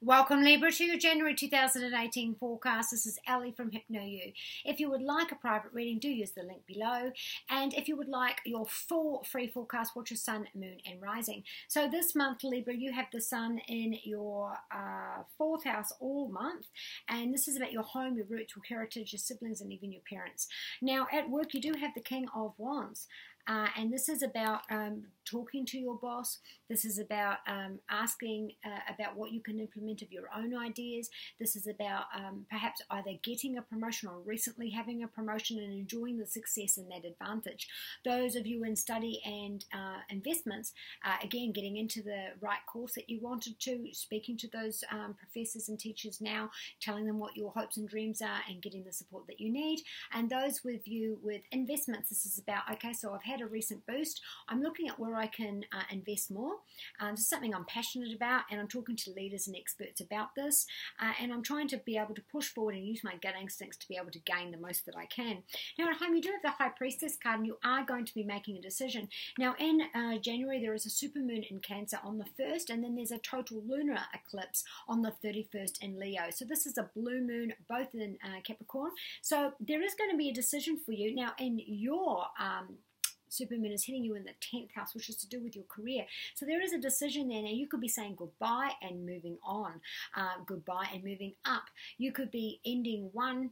Welcome Libra to your January 2018 forecast. This is Ellie from Hypnoyouellie. If you would like a private reading, do use the link below. And if you would like your full free forecast, watch your sun, moon and rising. So this month, Libra, you have the sun in your 4th house all month. And this is about your home, your roots, your heritage, your siblings and even your parents. Now at work, you do have the King of Wands. And this is about talking to your boss. This is about asking about what you can implement of your own ideas. This is about perhaps either getting a promotion or recently having a promotion and enjoying the success and that advantage. Those of you in study and investments, again, getting into the right course that you wanted to, speaking to those professors and teachers now, telling them what your hopes and dreams are and getting the support that you need. And those with you with investments, this is about, okay, so I've had a recent boost. I'm looking at where I can invest more. This is something I'm passionate about, and I'm talking to leaders and experts about this, and I'm trying to be able to push forward and use my gut instincts to be able to gain the most that I can. Now at home, you do have the High Priestess card, and you are going to be making a decision. Now in January, there is a supermoon in Cancer on the 1st, and then there's a total lunar eclipse on the 31st in Leo. So this is a blue moon, both in Capricorn. So there is going to be a decision for you. Now in your supermoon is hitting you in the 10th house, which is to do with your career. So there is a decision there. Now you could be saying goodbye and moving on, goodbye and moving up. You could be ending one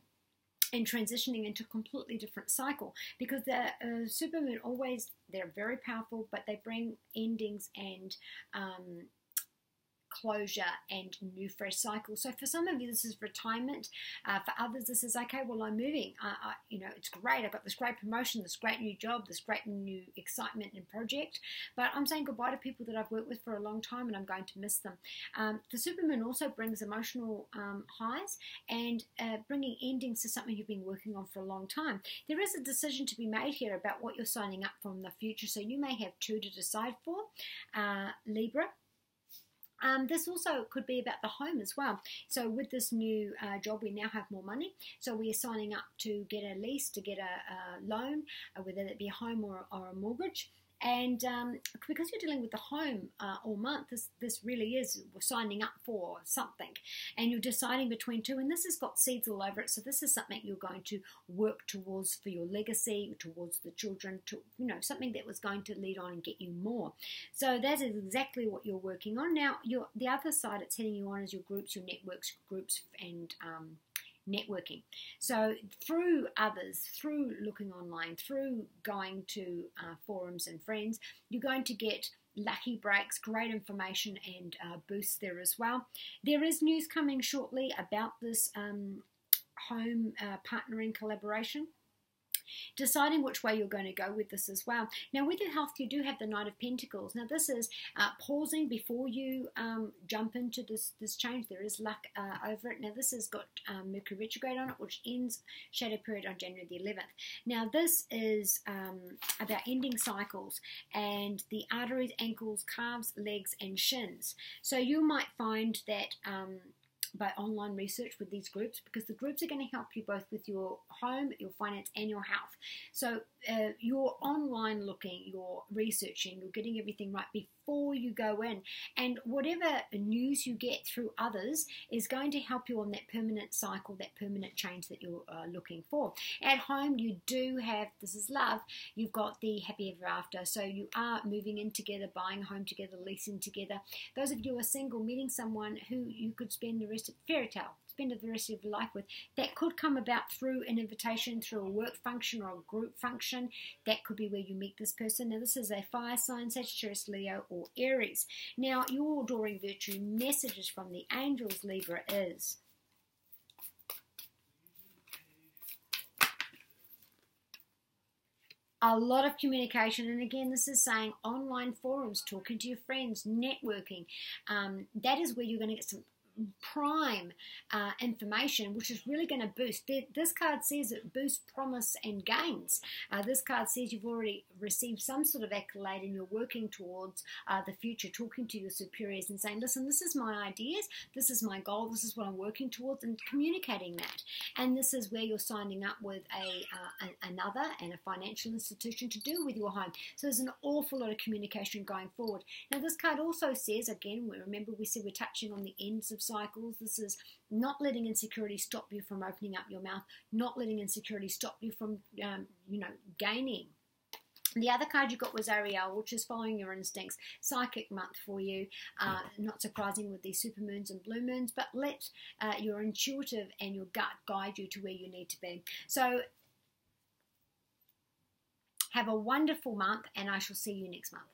and transitioning into a completely different cycle, because the supermoon always, they're very powerful, but they bring endings and closure and new fresh cycle. So for some of you, this is retirement. For others, this is, okay, well, I'm moving. It's great. I've got this great promotion, this great new job, this great new excitement and project. But I'm saying goodbye to people that I've worked with for a long time, and I'm going to miss them. The supermoon also brings emotional highs and bringing endings to something you've been working on for a long time. There is a decision to be made here about what you're signing up for in the future. So you may have two to decide for, Libra. This also could be about the home as well. So with this new job, we now have more money. So we are signing up to get a lease, to get a loan, whether it be a home or a mortgage. And because you're dealing with the home all month, this really is, we're signing up for something. And you're deciding between two, and this has got seeds all over it. So this is something you're going to work towards for your legacy, towards the children, something that was going to lead on and get you more. So that is exactly what you're working on. Now, the other side it's heading you on is your groups, your networks, groups, and networking. So through others, through looking online, through going to forums and friends, you're going to get lucky breaks, great information and boosts there as well. There is news coming shortly about this home partnering collaboration. Deciding which way you're going to go with this as well. Now with your health, you do have the Knight of Pentacles. Now this is pausing before you jump into this change. There is luck over it. Now this has got Mercury retrograde on it, which ends shadow period on January the 11th. Now this is about ending cycles and the arteries, ankles, calves, legs and shins. So you might find that by online research with these groups, because the groups are going to help you both with your home, your finance and your health. So you're online looking, you're researching, you're getting everything right before you go in, and whatever news you get through others is going to help you on that permanent cycle, that permanent change that you're looking for. At home, you do have, this is love, you've got the happy ever after. So you are moving in together, buying a home together, leasing together. Those of you who are single, meeting someone who you could spend the rest of fairy tale, spend the rest of your life with, that could come about through an invitation, through a work function or a group function. That could be where you meet this person. Now this is a fire sign, Sagittarius, Leo or Aries. Now your Adoring Virtue messages from the angels, Libra, is a lot of communication, and again this is saying online forums, talking to your friends, networking. That is where you're going to get some prime information, which is really going to boost. This card says it boosts promise and gains. This card says you've already received some sort of accolade and you're working towards the future, talking to your superiors and saying, listen, this is my ideas, this is my goal, this is what I'm working towards, and communicating that. And this is where you're signing up with another and a financial institution to do with your home. So there's an awful lot of communication going forward. Now this card also says, again, remember we said we're touching on the ends of cycles. This is not letting insecurity stop you from opening up your mouth, not letting insecurity stop you from, gaining. The other card you got was Ariel, which is following your instincts. Psychic month for you. Not surprising with these supermoons and blue moons, but let your intuitive and your gut guide you to where you need to be. So have a wonderful month, and I shall see you next month.